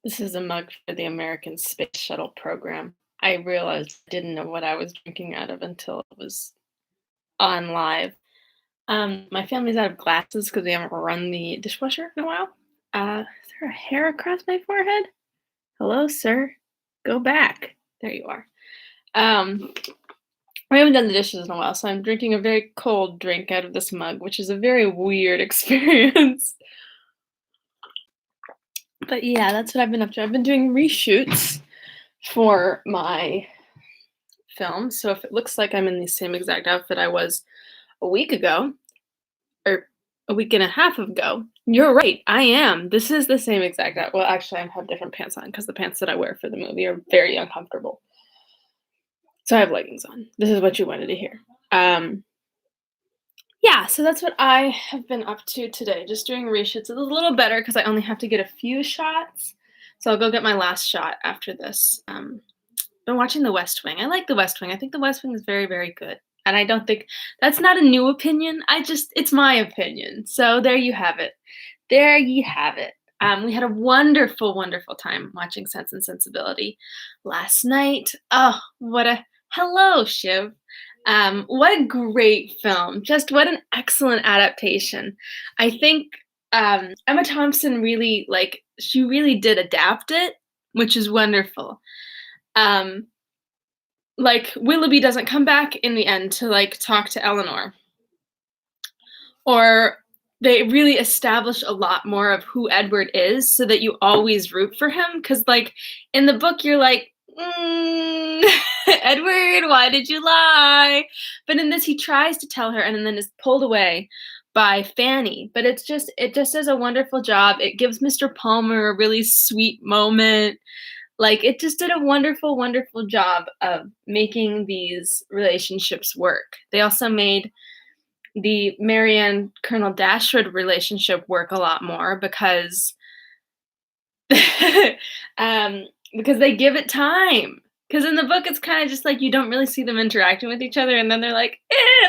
This is a mug for the American Space Shuttle program. I realized I didn't know what I was drinking out of until it was on live. My family's out of glasses because we haven't run the dishwasher in a while. Is there a hair across my forehead? Hello, sir. Go back. There you are. Um, we haven't done the dishes in a while, so I'm drinking a very cold drink out of this mug, which is a very weird experience. But yeah, that's what I've been up to. I've been doing reshoots for my film. So if it looks like I'm in the same exact outfit I was a week ago, or a week and a half ago, you're right. I am. This is the same exact outfit. Well, actually, I have different pants on because the pants that I wear for the movie are very uncomfortable. So I have leggings on. This is what you wanted to hear. Um, yeah, so that's what I have been up to today. Just doing reshoots. It's a little better because I only have to get a few shots. So I'll go get my last shot after this. Been watching The West Wing. I like The West Wing. I think The West Wing is very, very good. And I don't think that's not a new opinion. It's my opinion. So there you have it. There you have it. We had a wonderful, wonderful time watching Sense and Sensibility last night. Oh, hello, Shiv. What a great film. Just what an excellent adaptation. I think Emma Thompson really, she really did adapt it, which is wonderful. Willoughby doesn't come back in the end to talk to Eleanor, or they really establish a lot more of who Edward is so that you always root for him, because in the book you're like, Edward, why did you lie? But in this he tries to tell her and then is pulled away by Fanny. But it just does a wonderful job. It gives Mr. Palmer a really sweet moment. It just did a wonderful, wonderful job of making these relationships work. They also made the Marianne Colonel Dashwood relationship work a lot more because because they give it time. Because in the book, it's kind of just like you don't really see them interacting with each other, and then they're like,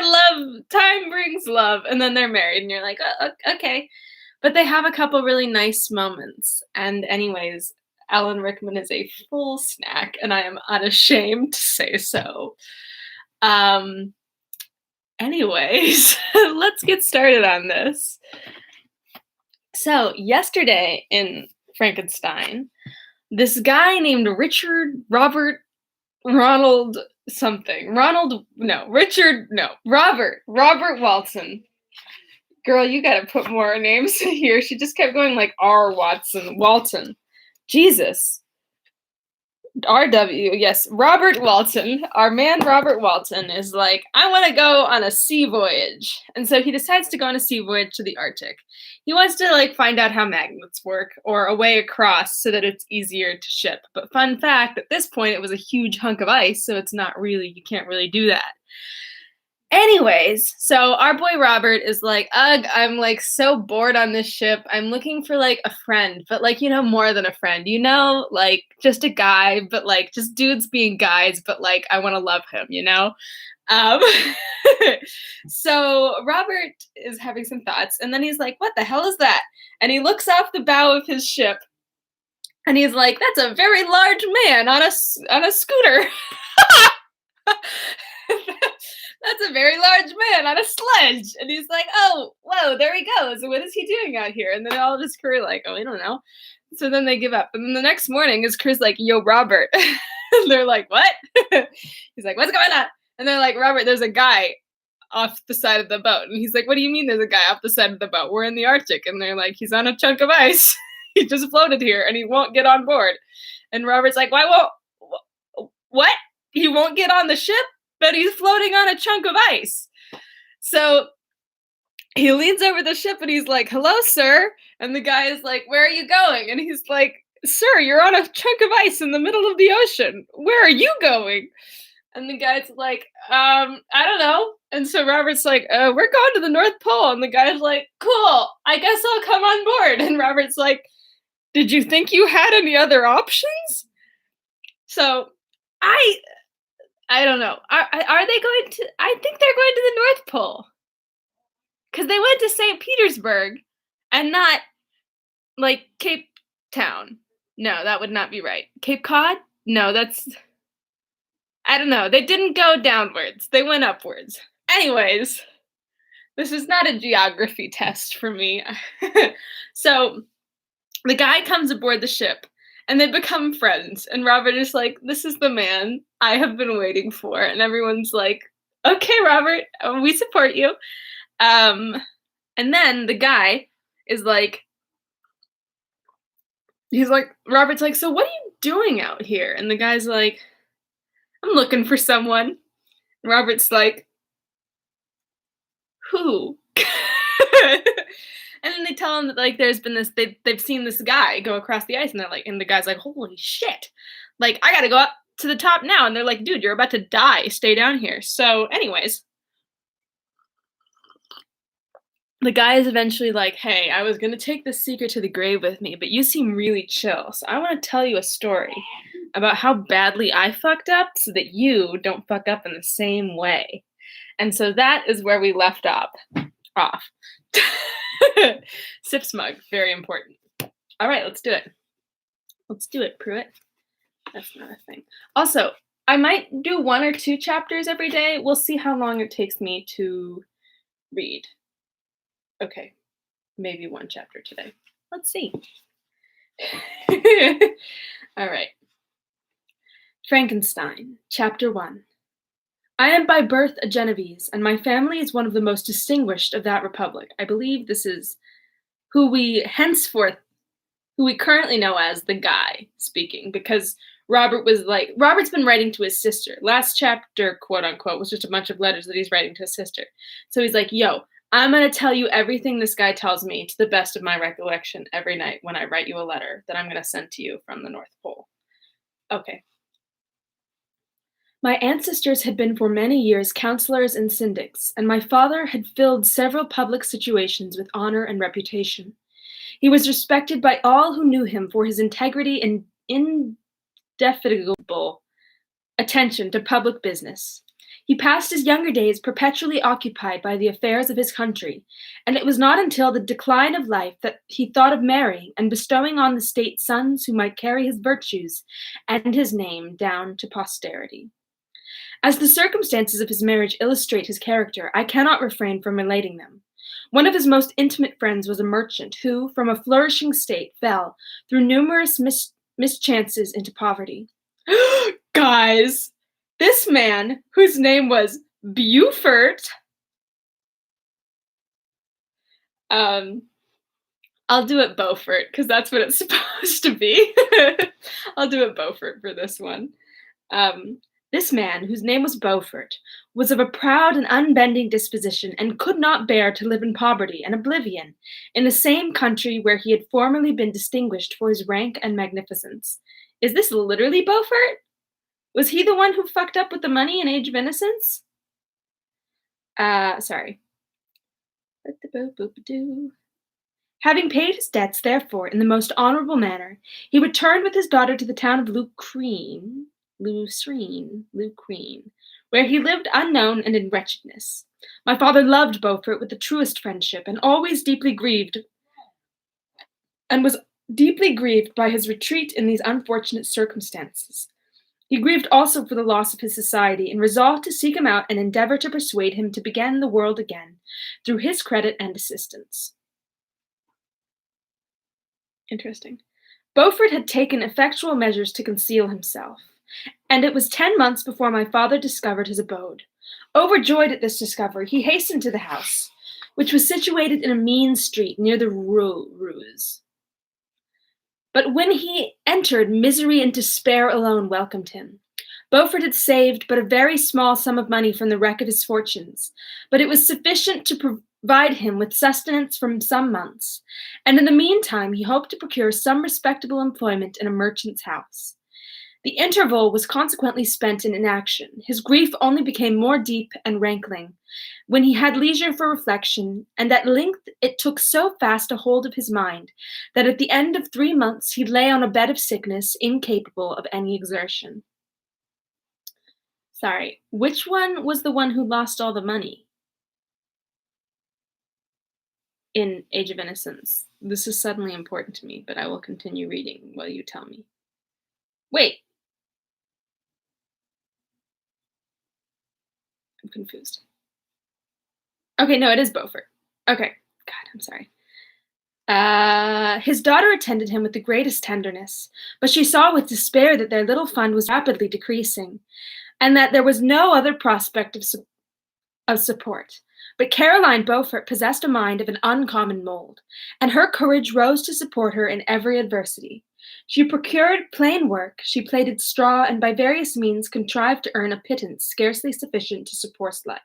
love, time brings love, and then they're married, and you're like, oh, okay. But they have a couple really nice moments. And anyways, Alan Rickman is a full snack, and I am unashamed to say so. Anyways, let's get started on this. So, yesterday in Frankenstein, this guy named Robert Walton. Girl, you gotta put more names here. She just kept going like R. Walton. Jesus. RW, yes, Robert Walton, our man Robert Walton is like, I want to go on a sea voyage. And so he decides to go on a sea voyage to the Arctic. He wants to find out how magnets work or a way across so that it's easier to ship. But fun fact, at this point it was a huge hunk of ice, so you can't really do that. Anyways, so our boy Robert is like, ugh, I'm so bored on this ship. I'm looking for a friend, but more than a friend, just a guy, but just dudes being guys, but I want to love him. Um, so Robert is having some thoughts, and then he's like, what the hell is that? And he looks off the bow of his ship, and he's like, that's a very large man on a scooter. That's a very large man on a sledge. And he's like, oh, whoa, there he goes. What is he doing out here? And then all of his crew are like, oh, I don't know. So then they give up. And then the next morning, his crew's like, yo, Robert. And they're like, what? He's like, what's going on? And they're like, Robert, there's a guy off the side of the boat. And he's like, what do you mean there's a guy off the side of the boat? We're in the Arctic. And they're like, he's on a chunk of ice. He just floated here and he won't get on board. And Robert's like, what? He won't get on the ship? But he's floating on a chunk of ice. So he leans over the ship and he's like, hello, sir. And the guy is like, where are you going? And he's like, sir, you're on a chunk of ice in the middle of the ocean. Where are you going? And the guy's like, I don't know. And so Robert's like, we're going to the North Pole. And the guy's like, cool, I guess I'll come on board. And Robert's like, did you think you had any other options? So I don't know. Are they going to? I think they're going to the North Pole. Because they went to St. Petersburg and not Cape Town. No, that would not be right. Cape Cod? No, that's I don't know. They didn't go downwards. They went upwards. Anyways, this is not a geography test for me. So the guy comes aboard the ship and they become friends. And Robert is like, "This is the man I have been waiting for." And everyone's like, "Okay, Robert, we support you." Um, and then the guy is like, he's like, Robert's like, "So what are you doing out here?" And the guy's like, "I'm looking for someone." And Robert's like, "Who?" And then they tell him that like there's been this they've seen this guy go across the ice and they're like and the guy's like, "Holy shit. Like I got to go up to the top now." And they're like, "Dude, you're about to die. Stay down here." So anyways, the guy is eventually like, "Hey, I was going to take this secret to the grave with me, but you seem really chill. So I want to tell you a story about how badly I fucked up so that you don't fuck up in the same way." And so that is where we left off. Sip smug, very important. All right, let's do it. Let's do it, Pruitt. That's not a thing. Also, I might do 1 or 2 chapters every day. We'll see how long it takes me to read. Okay, maybe 1 chapter today. Let's see. All right. Frankenstein, Chapter 1. I am by birth a Genovese, and my family is one of the most distinguished of that republic. I believe this is who we currently know as the guy speaking, because Robert's been writing to his sister. Last chapter, quote unquote, was just a bunch of letters that he's writing to his sister. So he's like, "Yo, I'm going to tell you everything this guy tells me to the best of my recollection every night when I write you a letter that I'm going to send to you from the North Pole." Okay. My ancestors had been for many years counselors and syndics, and my father had filled several public situations with honor and reputation. He was respected by all who knew him for his integrity and indefatigable attention to public business. He passed his younger days perpetually occupied by the affairs of his country, and it was not until the decline of life that he thought of marrying and bestowing on the state sons who might carry his virtues and his name down to posterity. As the circumstances of his marriage illustrate his character, I cannot refrain from relating them. One of his most intimate friends was a merchant who, from a flourishing state, fell, through numerous mischances, into poverty. Guys, this man, whose name was Beaufort, I'll do it Beaufort, because that's what it's supposed to be. I'll do it Beaufort for this one. This man, whose name was Beaufort, was of a proud and unbending disposition, and could not bear to live in poverty and oblivion in the same country where he had formerly been distinguished for his rank and magnificence. Is this literally Beaufort? Was he the one who fucked up with the money in Age of Innocence? Sorry. Having paid his debts, therefore, in the most honorable manner, he returned with his daughter to the town of Lucrene, where he lived unknown and in wretchedness. My father loved Beaufort with the truest friendship, and was deeply grieved by his retreat in these unfortunate circumstances. He grieved also for the loss of his society, and resolved to seek him out and endeavor to persuade him to begin the world again, through his credit and assistance. Interesting. Beaufort had taken effectual measures to conceal himself, and it was 10 months before my father discovered his abode. Overjoyed at this discovery, he hastened to the house, which was situated in a mean street near the Ruse. But when he entered, misery and despair alone welcomed him. Beaufort had saved but a very small sum of money from the wreck of his fortunes, but it was sufficient to provide him with sustenance for some months, and in the meantime he hoped to procure some respectable employment in a merchant's house. The interval was consequently spent in inaction. His grief only became more deep and rankling when he had leisure for reflection, and at length it took so fast a hold of his mind that at the end of 3 months he lay on a bed of sickness, incapable of any exertion. Sorry, which one was the one who lost all the money? in Age of Innocence. This is suddenly important to me, but I will continue reading while you tell me. Wait, I'm confused. Okay, no, it is Beaufort. Okay, God, I'm sorry. His daughter attended him with the greatest tenderness, but she saw with despair that their little fund was rapidly decreasing, and that there was no other prospect of support. But Caroline Beaufort possessed a mind of an uncommon mold, and her courage rose to support her in every adversity. She procured plain work, she plaited straw, and by various means contrived to earn a pittance scarcely sufficient to support life.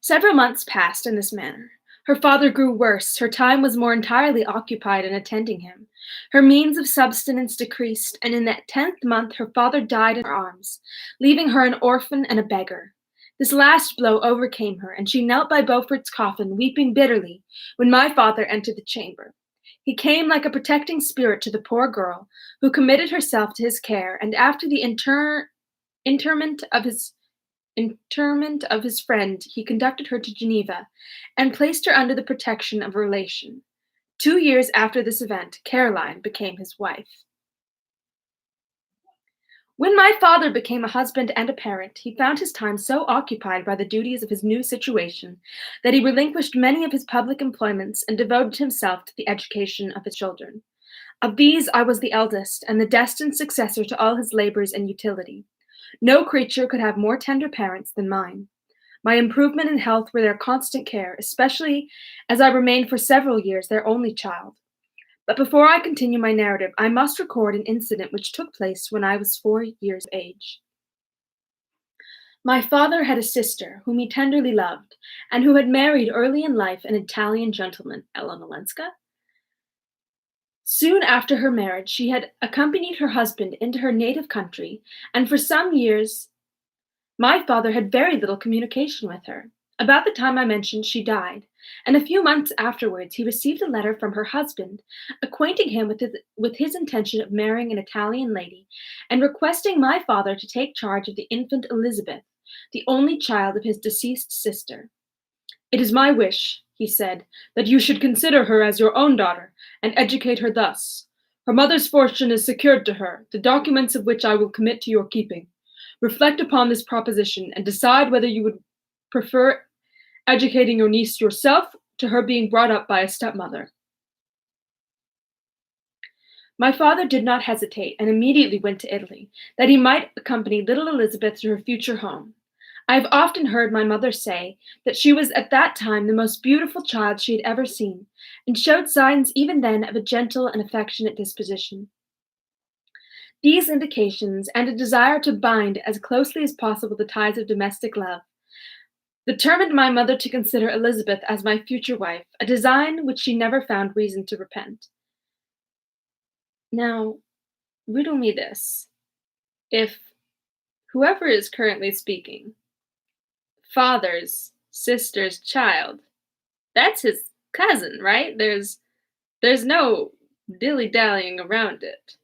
Several months passed in this manner. Her father grew worse, her time was more entirely occupied in attending him. Her means of subsistence decreased, and in that 10th month her father died in her arms, leaving her an orphan and a beggar. This last blow overcame her, and she knelt by Beaufort's coffin, weeping bitterly, when my father entered the chamber. He came like a protecting spirit to the poor girl, who committed herself to his care, and after the interment of his friend, he conducted her to Geneva, and placed her under the protection of a relation. 2 years after this event, Caroline became his wife. When my father became a husband and a parent, he found his time so occupied by the duties of his new situation that he relinquished many of his public employments and devoted himself to the education of his children. Of these I was the eldest, and the destined successor to all his labors and utility. No creature could have more tender parents than mine. My improvement in health were their constant care, especially as I remained for several years their only child. But before I continue my narrative, I must record an incident which took place when I was 4 years of age. My father had a sister whom he tenderly loved, and who had married early in life an Italian gentleman, Ella Malenska. Soon after her marriage, she had accompanied her husband into her native country, and for some years my father had very little communication with her. About the time I mentioned, she died, and a few months afterwards he received a letter from her husband, acquainting him with his intention of marrying an Italian lady, and requesting my father to take charge of the infant Elizabeth, the only child of his deceased sister. "It is my wish," he said, "that you should consider her as your own daughter, and educate her thus. Her mother's fortune is secured to her, the documents of which I will commit to your keeping. Reflect upon this proposition, and decide whether you would prefer educating your niece yourself to her being brought up by a stepmother." My father did not hesitate, and immediately went to Italy, that he might accompany little Elizabeth to her future home. I have often heard my mother say that she was at that time the most beautiful child she had ever seen, and showed signs even then of a gentle and affectionate disposition. These indications, and a desire to bind as closely as possible the ties of domestic love, determined my mother to consider Elizabeth as my future wife, a design which she never found reason to repent. Now, riddle me this. If whoever is currently speaking, father's sister's child, that's his cousin, right? There's no dilly-dallying around it,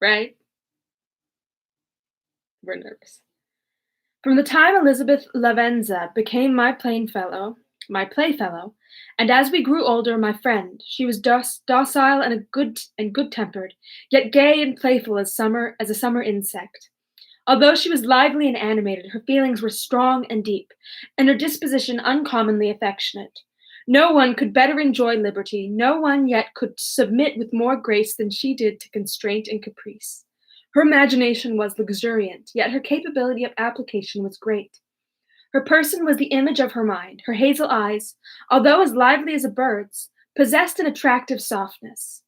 right? We're nervous. From the time Elizabeth Lavenza became my playfellow, and as we grew older, my friend, she was docile and good-tempered, yet gay and playful as a summer insect. Although she was lively and animated, her feelings were strong and deep, and her disposition uncommonly affectionate. No one could better enjoy liberty, no one yet could submit with more grace than she did to constraint and caprice. Her imagination was luxuriant, yet her capability of application was great. Her person was the image of her mind. Her hazel eyes, although as lively as a bird's, possessed an attractive softness.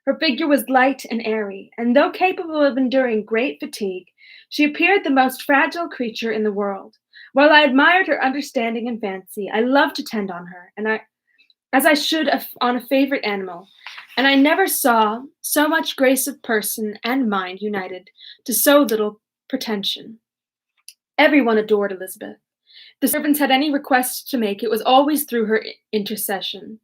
Her figure was light and airy, and though capable of enduring great fatigue, she appeared the most fragile creature in the world. While I admired her understanding and fancy, I loved to tend on her, as I should on a favorite animal, and I never saw so much grace of person and mind united to so little pretension. Everyone adored Elizabeth. If the servants had any request to make, it was always through her intercession.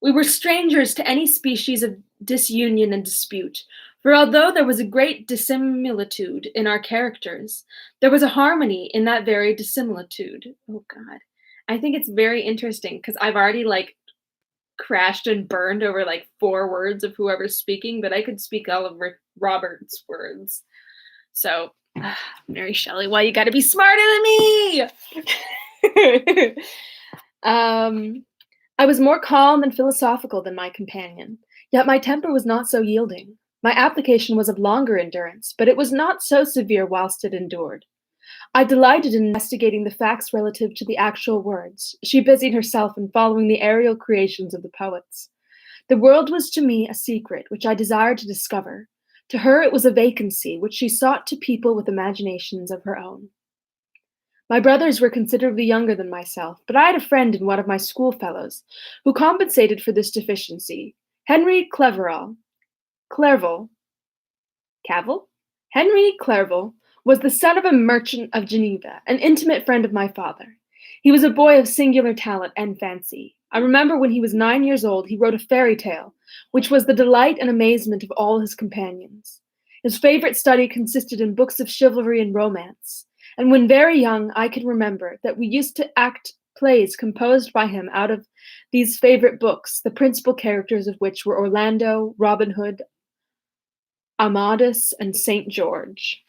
We were strangers to any species of disunion and dispute, For although there was a great dissimilitude in our characters, there was a harmony in that very dissimilitude. Oh God. I think it's very interesting because I've already like crashed and burned over like 4 words of whoever's speaking, but I could speak all of Robert's words. So, Mary Shelley, why you gotta be smarter than me? um, I was more calm and philosophical than my companion, yet my temper was not so yielding. My application was of longer endurance, but it was not so severe whilst it endured. I delighted in investigating the facts relative to the actual words. She busied herself in following the aerial creations of the poets. The world was to me a secret which I desired to discover. To her it was a vacancy which she sought to people with imaginations of her own. My brothers were considerably younger than myself, but I had a friend in one of my schoolfellows who compensated for this deficiency. Henry Clerval, Cavil? Henry Clerval was the son of a merchant of Geneva, an intimate friend of my father. He was a boy of singular talent and fancy. I remember when he was 9 years old, he wrote a fairy tale, which was the delight and amazement of all his companions. His favorite study consisted in books of chivalry and romance, and when very young, I can remember that we used to act plays composed by him out of these favorite books, the principal characters of which were Orlando, Robin Hood, Amadis, and St. George.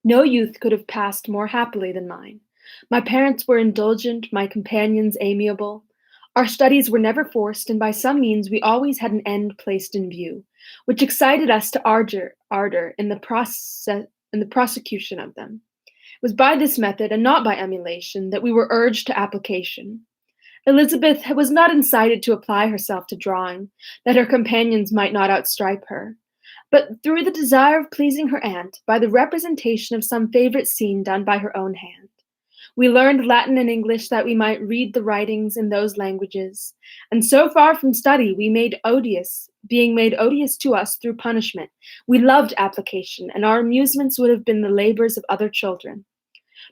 No youth could have passed more happily than mine. My parents were indulgent, my companions amiable. Our studies were never forced, and by some means we always had an end placed in view, which excited us to ardor in the prosecution of them. It was by this method, and not by emulation, that we were urged to application. Elizabeth was not incited to apply herself to drawing, that her companions might not outstripe her, but through the desire of pleasing her aunt, by the representation of some favorite scene done by her own hand. We learned Latin and English that we might read the writings in those languages, and so far from study, being made odious to us through punishment. We loved application, and our amusements would have been the labors of other children.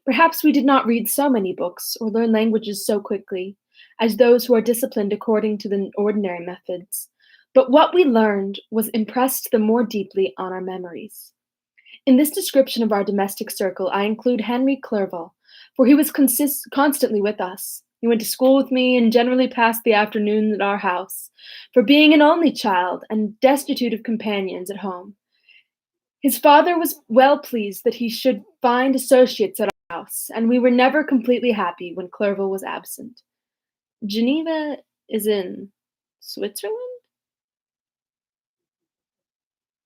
Perhaps we did not read so many books, or learn languages so quickly, as those who are disciplined according to the ordinary methods, but what we learned was impressed the more deeply on our memories. In this description of our domestic circle, I include Henry Clerval, for he was constantly with us. He went to school with me and generally passed the afternoons at our house, for being an only child and destitute of companions at home. His father was well pleased that he should find associates at our house, and we were never completely happy when Clerval was absent. Geneva is in Switzerland?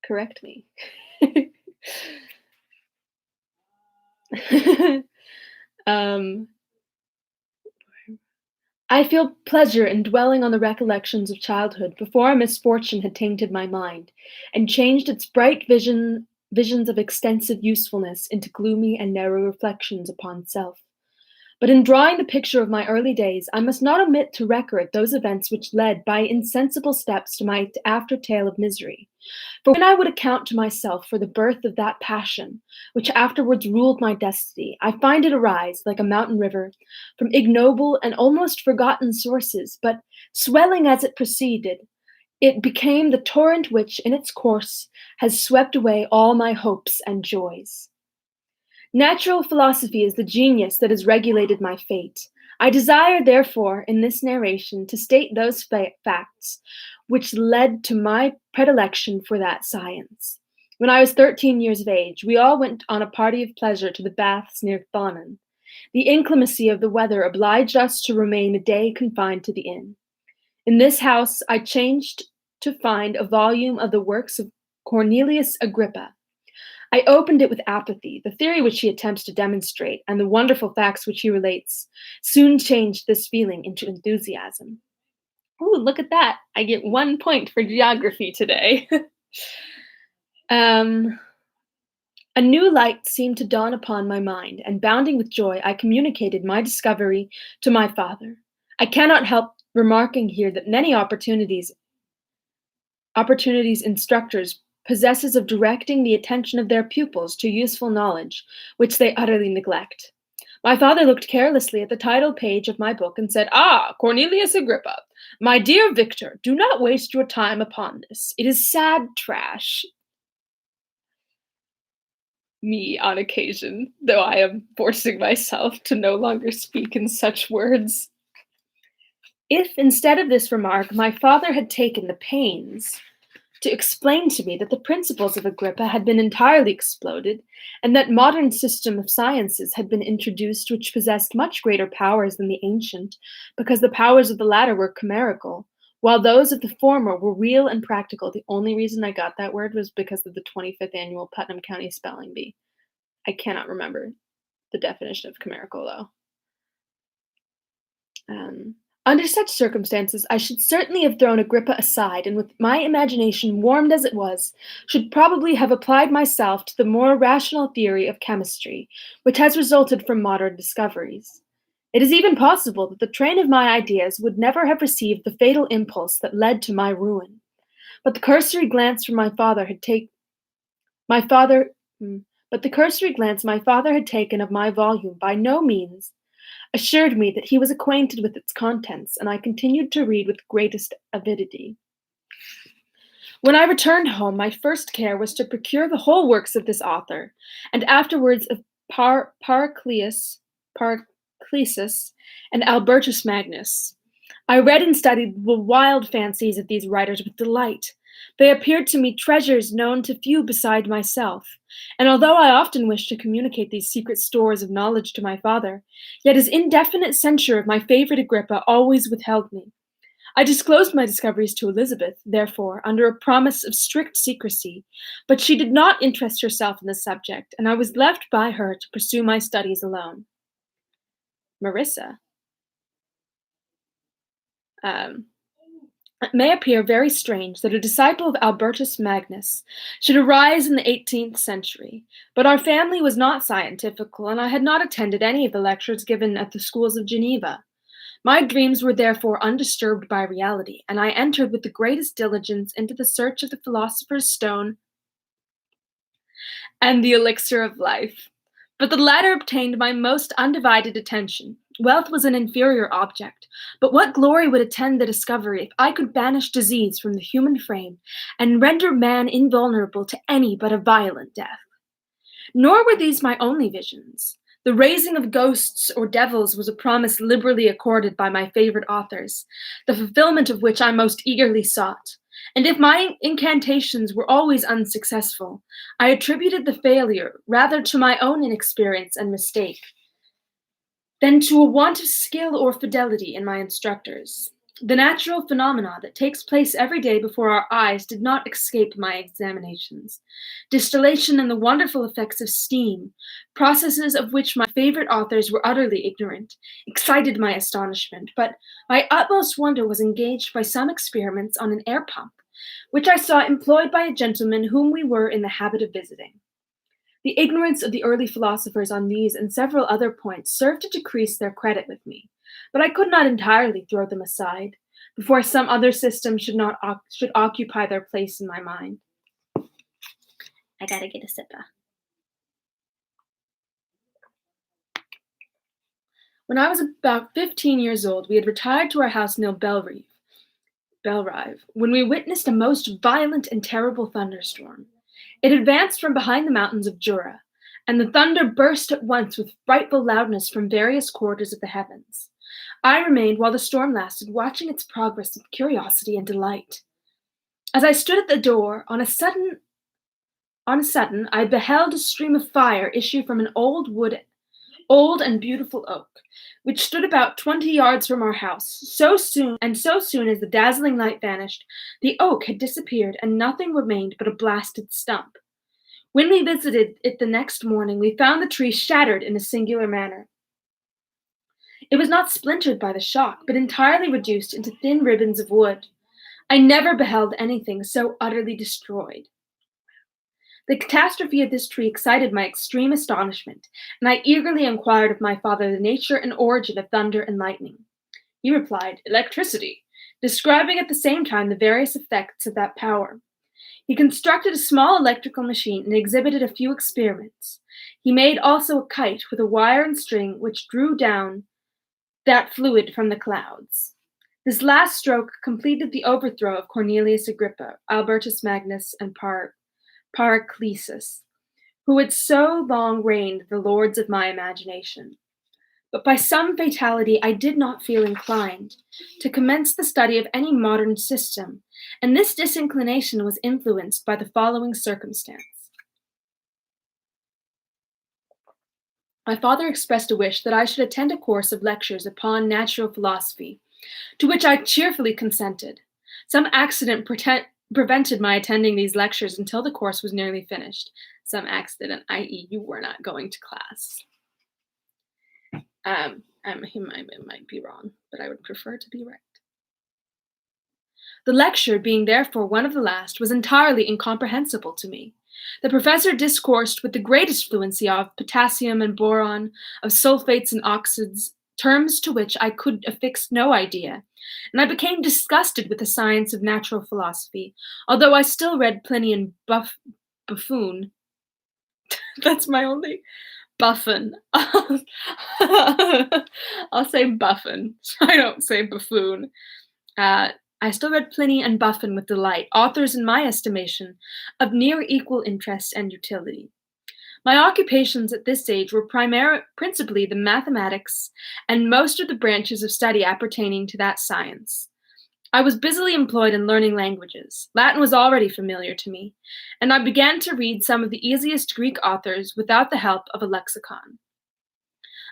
Correct me. um, I feel pleasure in dwelling on the recollections of childhood before a misfortune had tainted my mind and changed its bright visions of extensive usefulness into gloomy and narrow reflections upon self. But in drawing the picture of my early days, I must not omit to record those events which led by insensible steps to my after tale of misery. For when I would account to myself for the birth of that passion which afterwards ruled my destiny, I find it arise, like a mountain river, from ignoble and almost forgotten sources, but swelling as it proceeded, it became the torrent which, in its course, has swept away all my hopes and joys. Natural philosophy is the genius that has regulated my fate. I desire, therefore, in this narration to state those facts which led to my predilection for that science. When I was 13 years of age, we all went on a party of pleasure to the baths near Thonon. The inclemency of the weather obliged us to remain a day confined to the inn. In this house, I chanced to find a volume of the works of Cornelius Agrippa. I opened it with apathy. The theory which he attempts to demonstrate and the wonderful facts which he relates soon changed this feeling into enthusiasm. Ooh, look at that. I get 1 point for geography today. A new light seemed to dawn upon my mind, and bounding with joy, I communicated my discovery to my father. I cannot help remarking here that many opportunities instructors possesses of directing the attention of their pupils to useful knowledge, which they utterly neglect. My father looked carelessly at the title page of my book and said, "Ah, Cornelius Agrippa. My dear Victor, do not waste your time upon this. It is sad trash." Me on occasion, though I am forcing myself to no longer speak in such words. If, instead of this remark, my father had taken the pains to explain to me that the principles of Agrippa had been entirely exploded, and that modern system of sciences had been introduced which possessed much greater powers than the ancient, because the powers of the latter were chimerical, while those of the former were real and practical. The only reason I got that word was because of the 25th annual Putnam County Spelling Bee. I cannot remember the definition of chimerical, though. Um, Under such circumstances, I should certainly have thrown Agrippa aside, and with my imagination warmed as it was, should probably have applied myself to the more rational theory of chemistry, which has resulted from modern discoveries. It is even possible that the train of my ideas would never have received the fatal impulse that led to my ruin. But the cursory glance from my father had taken my father but the cursory glance my father had taken of my volume by no means assured me that he was acquainted with its contents, and I continued to read with greatest avidity. When I returned home, my first care was to procure the whole works of this author, and afterwards of Paracelsus and Albertus Magnus. I read and studied the wild fancies of these writers with delight. They appeared to me treasures known to few beside myself, and although I often wished to communicate these secret stores of knowledge to my father, yet his indefinite censure of my favorite Agrippa always withheld me. I disclosed my discoveries to Elizabeth, therefore, under a promise of strict secrecy, but she did not interest herself in the subject, and I was left by her to pursue my studies alone. Marissa. Um, It may appear very strange that a disciple of Albertus Magnus should arise in the 18th century, but our family was not scientifical, and I had not attended any of the lectures given at the schools of Geneva. My dreams were therefore undisturbed by reality, and I entered with the greatest diligence into the search of the philosopher's stone and the elixir of life. But the latter obtained my most undivided attention. Wealth was an inferior object, but what glory would attend the discovery if I could banish disease from the human frame and render man invulnerable to any but a violent death? Nor were these my only visions. The raising of ghosts or devils was a promise liberally accorded by my favorite authors, the fulfillment of which I most eagerly sought. And if my incantations were always unsuccessful, I attributed the failure rather to my own inexperience and mistake than to a want of skill or fidelity in my instructors. The natural phenomena that takes place every day before our eyes did not escape my examinations. Distillation and the wonderful effects of steam, processes of which my favorite authors were utterly ignorant, excited my astonishment, but my utmost wonder was engaged by some experiments on an air pump, which I saw employed by a gentleman whom we were in the habit of visiting. The ignorance of the early philosophers on these and several other points served to decrease their credit with me, but I could not entirely throw them aside before some other system should occupy their place in my mind. I gotta get a sipper. When I was about 15 years old, we had retired to our house near Belrive, when we witnessed a most violent and terrible thunderstorm. It advanced from behind the mountains of Jura, and the thunder burst at once with frightful loudness from various quarters of the heavens. I remained while the storm lasted, watching its progress with curiosity and delight. As I stood at the door, on a sudden, I beheld a stream of fire issue from an old and beautiful oak, which stood about 20 yards from our house. So soon as the dazzling light vanished, the oak had disappeared, and nothing remained but a blasted stump. When we visited it the next morning, we found the tree shattered in a singular manner. It was not splintered by the shock, but entirely reduced into thin ribbons of wood. I never beheld anything so utterly destroyed. The catastrophe of this tree excited my extreme astonishment, and I eagerly inquired of my father the nature and origin of thunder and lightning. He replied, "Electricity," describing at the same time the various effects of that power. He constructed a small electrical machine and exhibited a few experiments. He made also a kite with a wire and string which drew down that fluid from the clouds. This last stroke completed the overthrow of Cornelius Agrippa, Albertus Magnus, and Paracelsus, who had so long reigned the lords of my imagination. But by some fatality I did not feel inclined to commence the study of any modern system, and this disinclination was influenced by the following circumstance. My father expressed a wish that I should attend a course of lectures upon natural philosophy, to which I cheerfully consented. Some accident prevented my attending these lectures until the course was nearly finished. Some accident, i.e., you were not going to class. He might be wrong, but I would prefer to be right. The lecture, being therefore one of the last, was entirely incomprehensible to me. The professor discoursed with the greatest fluency of potassium and boron, of sulfates and oxides, terms to which I could affix no idea, and I became disgusted with the science of natural philosophy, although I still read Pliny and Buffon. That's my only Buffon. I'll say Buffon, so I don't say buffoon. I still read Pliny and Buffon with delight, authors, in my estimation, of near equal interest and utility. My occupations at this age were principally the mathematics and most of the branches of study appertaining to that science. I was busily employed in learning languages. Latin was already familiar to me, and I began to read some of the easiest Greek authors without the help of a lexicon.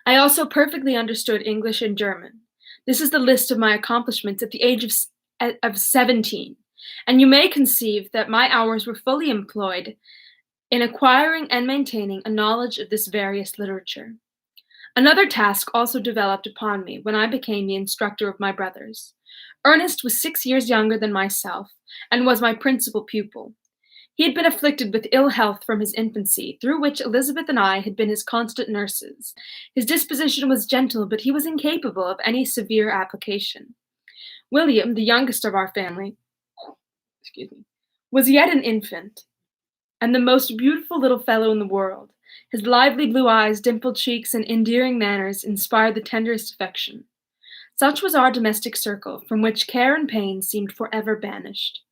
I also perfectly understood English and German. This is the list of my accomplishments at the age of 17, and you may conceive that my hours were fully employed in acquiring and maintaining a knowledge of this various literature. Another task also developed upon me when I became the instructor of my brothers. Ernest was 6 years younger than myself, and was my principal pupil. He had been afflicted with ill health from his infancy, through which Elizabeth and I had been his constant nurses. His disposition was gentle, but he was incapable of any severe application. William, the youngest of our family, was yet an infant, and the most beautiful little fellow in the world. His lively blue eyes, dimpled cheeks, and endearing manners inspired the tenderest affection. Such was our domestic circle, from which care and pain seemed forever banished.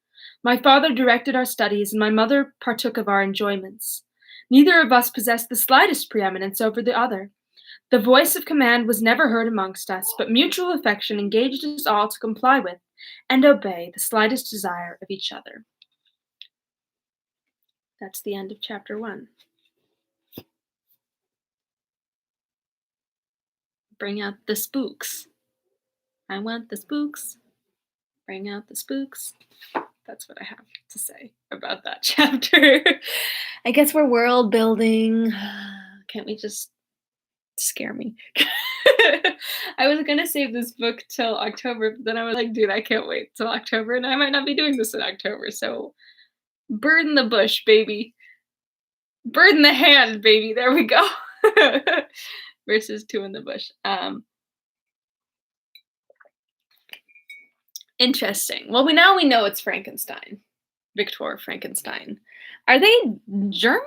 My father directed our studies, and my mother partook of our enjoyments. Neither of us possessed the slightest preeminence over the other. The voice of command was never heard amongst us, but mutual affection engaged us all to comply with and obey the slightest desire of each other. That's the end of chapter 1. Bring out the spooks. I want the spooks. Bring out the spooks. That's what I have to say about that chapter. I guess we're world building. Can't we just scare me? I was gonna save this book till October, but then I was like, dude, I can't wait till October, and I might not be doing this in October, so bird in the bush, baby. Bird in the hand, baby. There we go. Versus 2 in the bush. Interesting. Well, now we know it's Frankenstein. Victor Frankenstein. Are they German?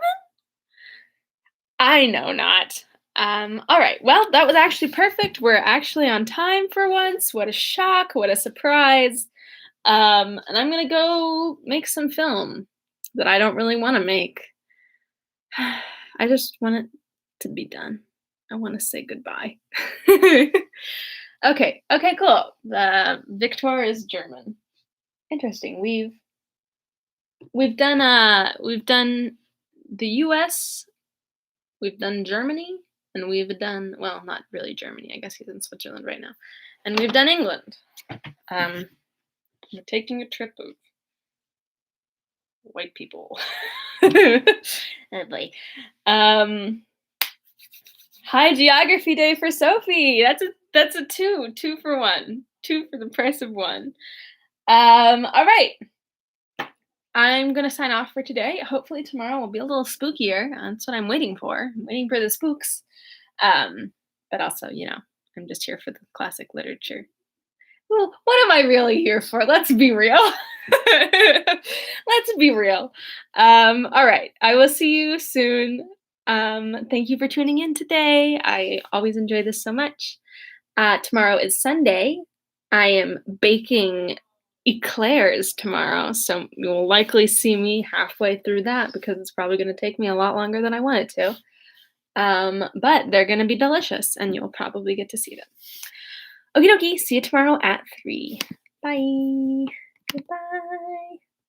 I know not. All right. Well, that was actually perfect. We're actually on time for once. What a shock. What a surprise. And I'm going to go make some film that I don't really want to make. I just want it to be done. I want to say goodbye. Okay, cool. Victor is German. Interesting. We've done the US, we've done Germany, and we've done, well, not really Germany. I guess he's in Switzerland right now. And we've done England. We're taking a trip of white people. Oh boy. High geography day for Sophie. That's a 2 for 1. 2 for the price of 1. All right. I'm gonna sign off for today. Hopefully tomorrow will be a little spookier. That's what I'm waiting for. I'm waiting for the spooks. But also, I'm just here for the classic literature. Well, what am I really here for? Let's be real. Let's be real. All right. I will see you soon. Thank you for tuning in today. I always enjoy this so much. Tomorrow is Sunday. I am baking eclairs tomorrow, so you'll likely see me halfway through that because it's probably going to take me a lot longer than I want it to. But they're going to be delicious, and you'll probably get to see them. Okie dokie, see you tomorrow at 3. Bye. Goodbye.